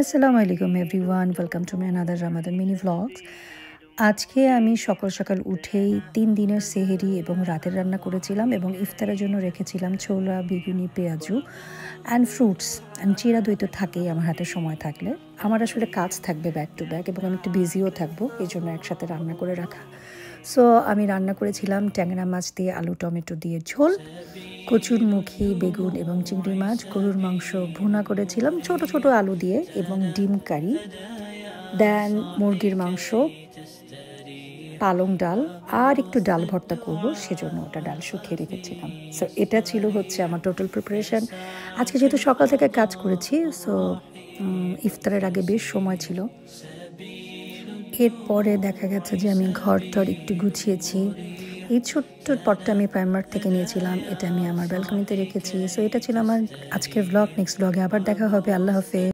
আসসালামু আলাইকুম everyone, welcome to my another Ramadan mini vlogs. আজকে আমি সকাল সকাল উঠেই 3 দিনের সেহেরি এবং রাতের রান্না করেছিলাম এবং ইফতারের জন্য রেখেছিলাম ছোলা, বেগুনি, পেঁয়াজু অ্যান্ড ফ্রুটস অ্যান্ড চিরা দই তো থাকেই আমার হাতে সময় থাকলে। আমার আসলে কাজ থাকবে ব্যাক টু ব্যাক এবং আমি একটু বিজিও থাকবো, এই জন্য একসাথে রান্না করে রাখা। সো আমি রান্না করেছিলাম ট্যাংরা মাছ দিয়ে আলু টমেটো দিয়ে ঝোল, কচুরমুখী, বেগুন এবং চিংড়ি মাছ, গরুর মাংস ভুনা করেছিলাম ছোট ছোট আলু দিয়ে এবং ডিম কারি, দেন মুরগির মাংস, পালং ডাল আর একটু ডাল ভর্তা করব, সেজন্য ওটা ডাল শুকিয়ে রেখেছিলাম। সো এটা ছিল হচ্ছে আমার টোটাল প্রিপারেশন। আজকে যেহেতু সকাল থেকে কাজ করেছি, সো ইফতারের আগে বেশ সময় ছিল। এরপরে দেখা গেছে যে আমি ঘর টর একটু গুছিয়েছি। এই ছোট্ট পটটা আমি প্রাইমার্ক থেকে নিয়েছিলাম, এটা আমি আমার ব্যালকনিতে রেখেছি। সো এটা ছিল আমার আজকের ব্লগ। নেক্সট ব্লগে আবার দেখা হবে। আল্লাহ হাফেজ।